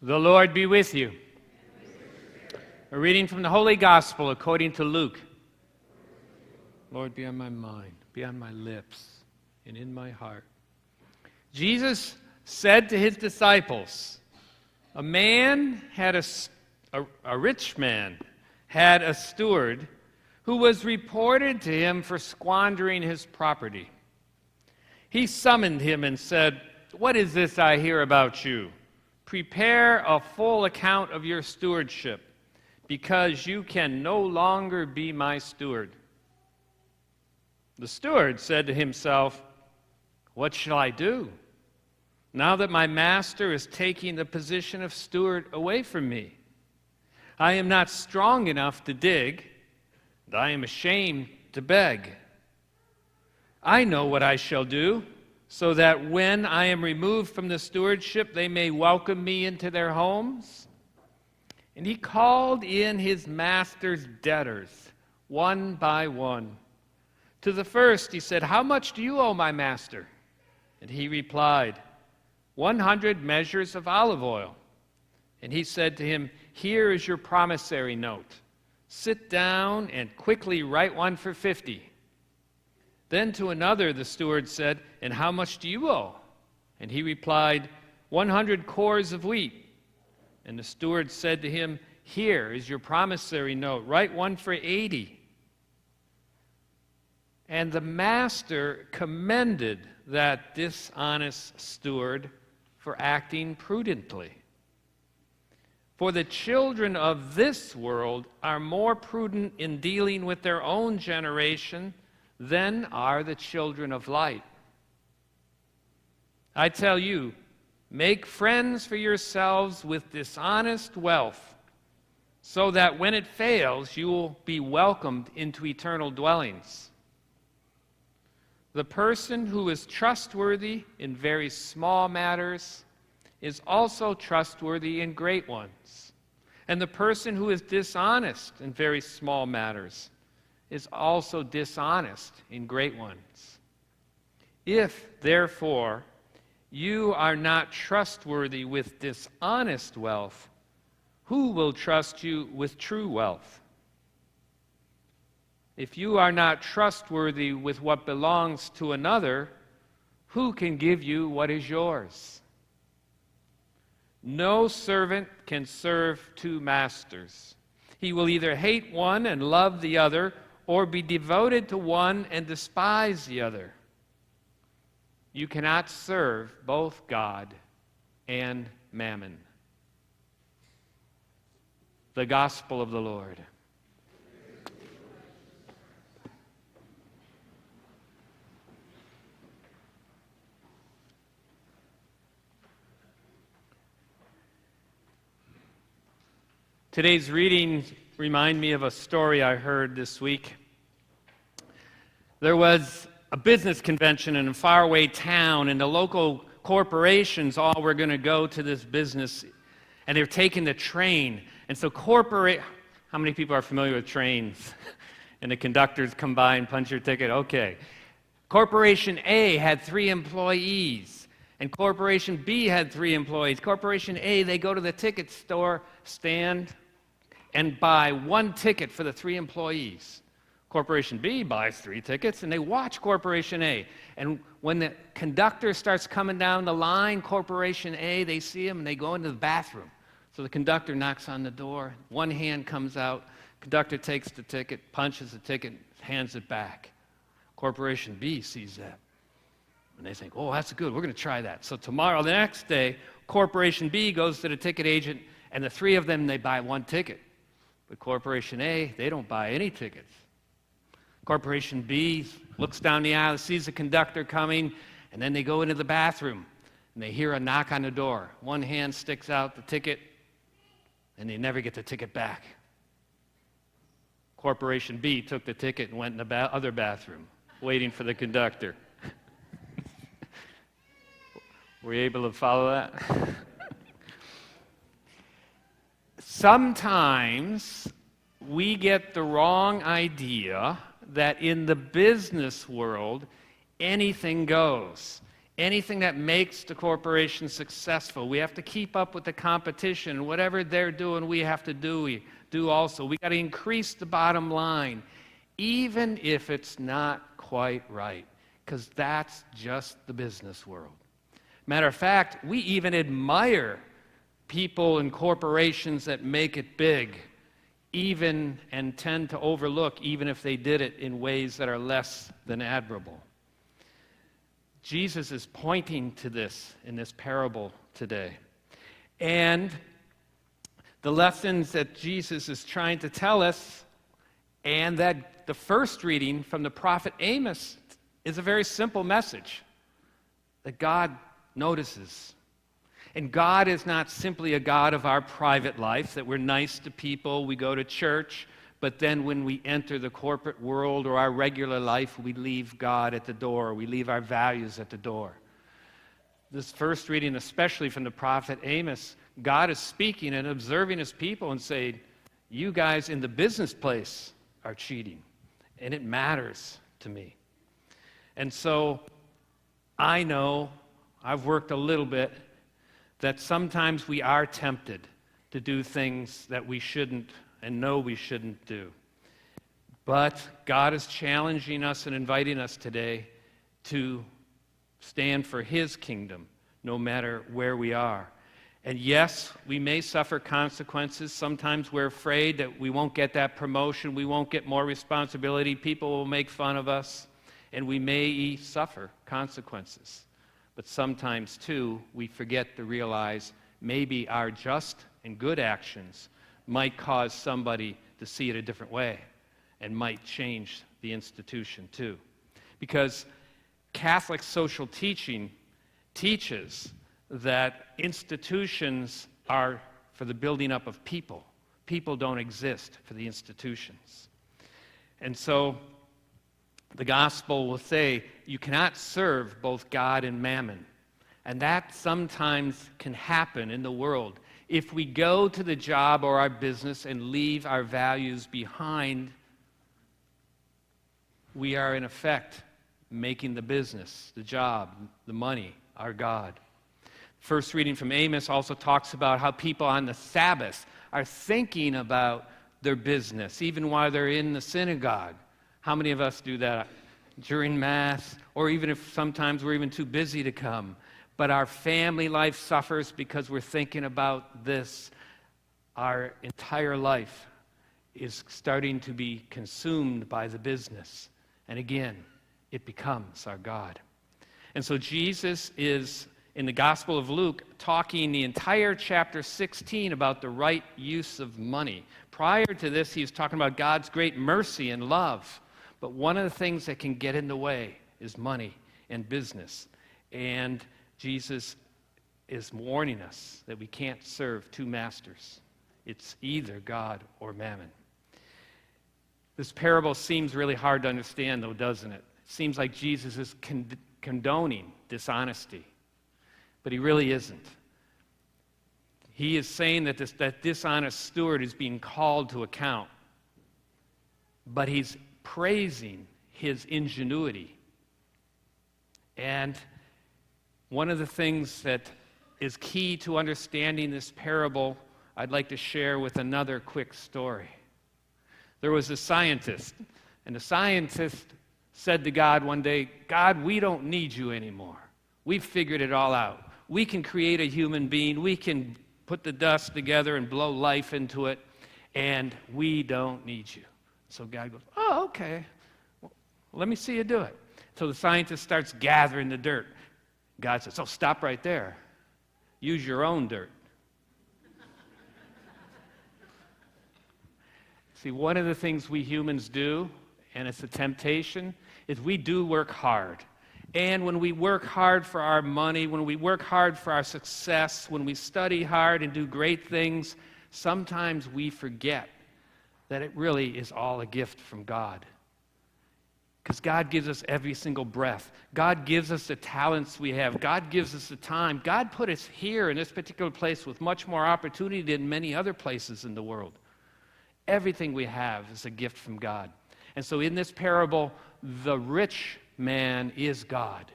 The Lord be with you. A reading from the Holy Gospel according to Luke. Lord, be on my mind, be on my lips, and in my heart. Jesus said to his disciples, a rich man had a steward who was reported to him for squandering his property. He summoned him and said, "What is this I hear about you? Prepare a full account of your stewardship, because you can no longer be my steward." The steward said to himself, "What shall I do, now that my master is taking the position of steward away from me? I am not strong enough to dig, and I am ashamed to beg. I know what I shall do, so that when I am removed from the stewardship, they may welcome me into their homes." And he called in his master's debtors, one by one. To the first he said, "How much do you owe my master?" And he replied, 100 measures of olive oil. And he said to him, "Here is your promissory note. Sit down and quickly write one for 50. Then to another the steward said, "And how much do you owe?" And he replied, 100 cores of wheat. And the steward said to him, "Here is your promissory note. Write one for 80. And the master commended that dishonest steward for acting prudently. For the children of this world are more prudent in dealing with their own generation than are the children of light. I tell you, make friends for yourselves with dishonest wealth, so that when it fails, you will be welcomed into eternal dwellings. The person who is trustworthy in very small matters is also trustworthy in great ones. And the person who is dishonest in very small matters is also dishonest in great ones. If, therefore, you are not trustworthy with dishonest wealth, who will trust you with true wealth? If you are not trustworthy with what belongs to another, who can give you what is yours? No servant can serve two masters. He will either hate one and love the other, or be devoted to one and despise the other. You cannot serve both God and mammon. The Gospel of the Lord. Today's readings remind me of a story I heard this week. There was a business convention in a faraway town, and the local corporations all were going to go to this business, and they're taking the train. And so how many people are familiar with trains? And the conductors come by and punch your ticket? Okay. Corporation A had 3 employees, and Corporation B had 3 employees. Corporation A, they go to the ticket store stand and buy 1 ticket for the 3 employees. Corporation B buys 3 tickets, and they watch Corporation A. And when the conductor starts coming down the line, Corporation A, they see him, and they go into the bathroom. So the conductor knocks on the door. One hand comes out. Conductor takes the ticket, punches the ticket, hands it back. Corporation B sees that, and they think, "Oh, that's good. We're going to try that." So tomorrow, the next day, Corporation B goes to the ticket agent, and the 3 of them, they buy 1 ticket. But Corporation A, they don't buy any tickets. Corporation B looks down the aisle, sees the conductor coming, and then they go into the bathroom, and they hear a knock on the door. One hand sticks out the ticket, and they never get the ticket back. Corporation B took the ticket and went in the other bathroom, waiting for the conductor. Were you able to follow that? Sometimes we get the wrong idea that in the business world, anything goes. Anything that makes the corporation successful. We have to keep up with the competition. Whatever they're doing, we have to do also. We got to increase the bottom line, even if it's not quite right, because that's just the business world. Matter of fact, we even admire people and corporations that make it big, even and tend to overlook even if they did it in ways that are less than admirable. Jesus is pointing to this in this parable today. And the lessons that Jesus is trying to tell us, and that the first reading from the prophet Amos is a very simple message, that God notices. And God is not simply a God of our private life, that we're nice to people, we go to church, but then when we enter the corporate world or our regular life, we leave God at the door, we leave our values at the door. This first reading, especially from the prophet Amos, God is speaking and observing his people and saying, you guys in the business place are cheating, and it matters to me. And so I know, I've worked a little bit, that sometimes we are tempted to do things that we shouldn't and know we shouldn't do. But God is challenging us and inviting us today to stand for his kingdom, no matter where we are. And yes, we may suffer consequences. Sometimes we're afraid that we won't get that promotion, we won't get more responsibility, people will make fun of us, and we may suffer consequences. But sometimes, too, we forget to realize maybe our just and good actions might cause somebody to see it a different way and might change the institution, too. Because Catholic social teaching teaches that institutions are for the building up of people. People don't exist for the institutions. And so the gospel will say you cannot serve both God and mammon. And that sometimes can happen in the world. If we go to the job or our business and leave our values behind, we are in effect making the business, the job, the money, our God. First reading from Amos also talks about how people on the Sabbath are thinking about their business, even while they're in the synagogue. How many of us do that during Mass, or even if sometimes we're even too busy to come? But our family life suffers because we're thinking about this. Our entire life is starting to be consumed by the business. And again, it becomes our God. And so Jesus is, in the Gospel of Luke, talking the entire chapter 16 about the right use of money. Prior to this, he was talking about God's great mercy and love. But one of the things that can get in the way is money and business. And Jesus is warning us that we can't serve two masters. It's either God or mammon. This parable seems really hard to understand, though, doesn't it? It seems like Jesus is condoning dishonesty, but he really isn't. He is saying that that dishonest steward is being called to account, but he's praising his ingenuity. And one of the things that is key to understanding this parable, I'd like to share with another quick story. There was a scientist, and the scientist said to God one day, God, we don't need you anymore. We've figured it all out. We can create a human being. We can put the dust together and blow life into it, and we don't need you. So God goes, oh, okay. Well, let me see you do it. So the scientist starts gathering the dirt. God says, oh, stop right there. Use your own dirt. See, one of the things we humans do, and it's a temptation, is we do work hard. And when we work hard for our money, when we work hard for our success, when we study hard and do great things, sometimes we forget that it really is all a gift from God. Because God gives us every single breath. God gives us the talents we have. God gives us the time. God put us here in this particular place with much more opportunity than many other places in the world. Everything we have is a gift from God. And so in this parable, the rich man is God.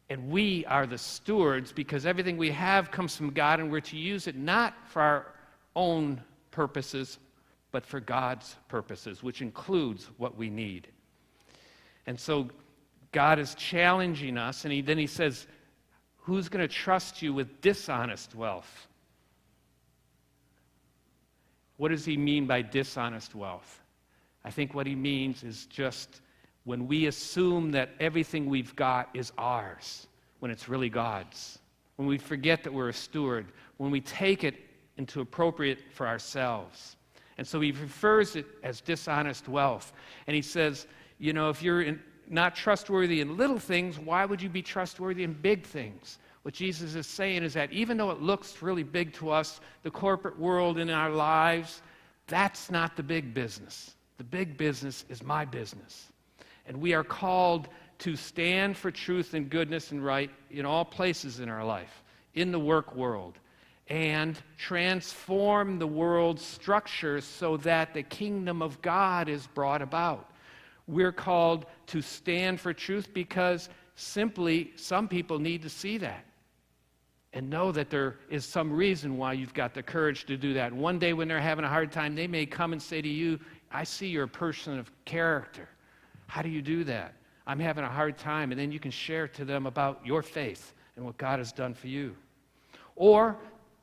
And we are the stewards because everything we have comes from God, and we're to use it not for our own purposes, but for God's purposes, which includes what we need. And so God is challenging us, and then he says, who's going to trust you with dishonest wealth? What does he mean by dishonest wealth? I think what he means is just when we assume that everything we've got is ours, when it's really God's. When we forget that we're a steward, when we take it into appropriate for ourselves. And so he refers it as dishonest wealth. And he says, if you're not trustworthy in little things, why would you be trustworthy in big things? What Jesus is saying is that even though it looks really big to us, the corporate world in our lives, that's not the big business. The big business is my business. And we are called to stand for truth and goodness and right in all places in our life, in the work world, and transform the world's structures so that the kingdom of God is brought about. We're called to stand for truth because simply some people need to see that and know that there is some reason why you've got the courage to do that. One day when they're having a hard time, they may come and say to you, I see you're a person of character. How do you do that? I'm having a hard time. And then you can share to them about your faith and what God has done for you. Or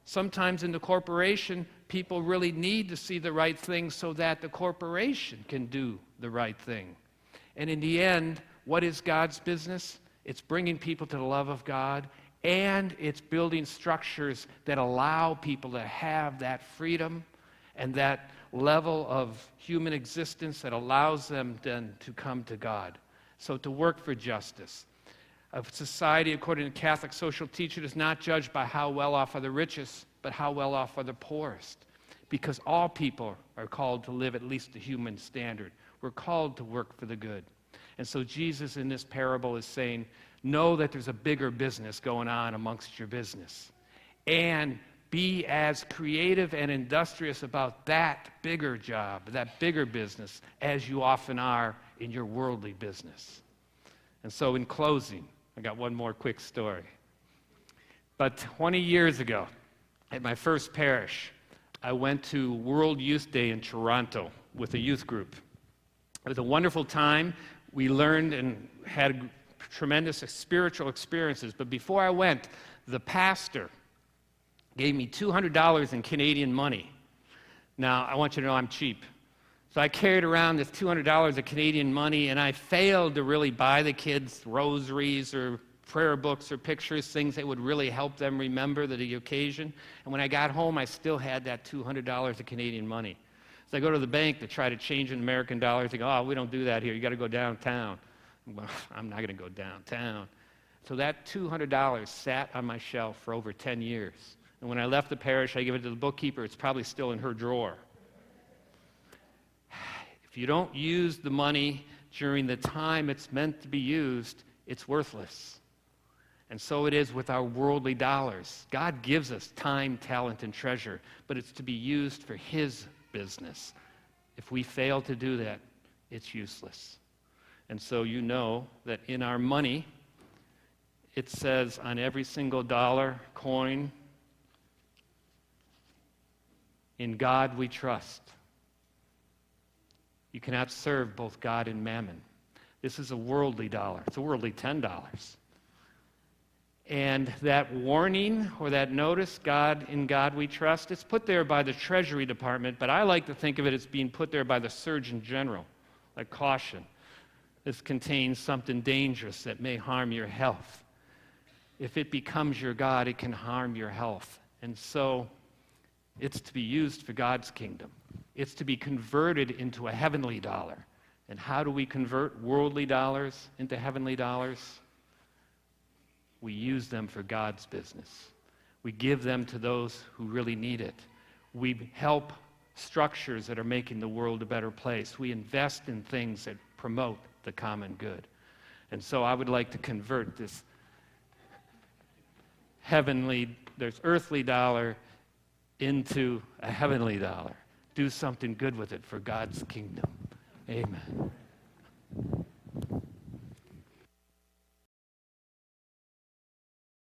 sometimes in the corporation, people really need to see the right thing so that the corporation can do the right thing. And in the end, what is God's business? It's bringing people to the love of God, and it's building structures that allow people to have that freedom and that level of human existence that allows them then to come to God. So to work for justice. A society, according to Catholic social teaching, is not judged by how well off are the richest, but how well off are the poorest. Because all people are called to live at least the human standard. We're called to work for the good. And so Jesus in this parable is saying, know that there's a bigger business going on amongst your business. And be as creative and industrious about that bigger job, that bigger business, as you often are in your worldly business. And so in closing, I got one more quick story. But 20 years ago, at my first parish, I went to World Youth Day in Toronto with a youth group. It was a wonderful time. We learned and had tremendous spiritual experiences. But before I went, the pastor gave me $200 in Canadian money. Now, I want you to know I'm cheap. So I carried around this $200 of Canadian money, and I failed to really buy the kids rosaries or prayer books or pictures, things that would really help them remember the occasion. And when I got home, I still had that $200 of Canadian money. So I go to the bank to try to change an American dollar. They go, oh, we don't do that here. You got to go downtown. Well, I'm not going to go downtown. So that $200 sat on my shelf for over 10 years. And when I left the parish, I gave it to the bookkeeper. It's probably still in her drawer. If you don't use the money during the time it's meant to be used, it's worthless. And so it is with our worldly dollars. God gives us time, talent, and treasure, but it's to be used for His business. If we fail to do that, it's useless. And so you know that in our money, it says on every single dollar, coin, in God we trust. You cannot serve both God and mammon. This is a worldly dollar. It's a worldly $10. And that warning or that notice, in God we trust, it's put there by the Treasury Department, but I like to think of it as being put there by the Surgeon General, like caution. This contains something dangerous that may harm your health. If it becomes your God, it can harm your health. And so it's to be used for God's kingdom. It's to be converted into a heavenly dollar. And how do we convert worldly dollars into heavenly dollars? We use them for God's business. We give them to those who really need it. We help structures that are making the world a better place. We invest in things that promote the common good. And so I would like to convert this there's earthly dollar into a heavenly dollar. Do something good with it for God's kingdom. Amen.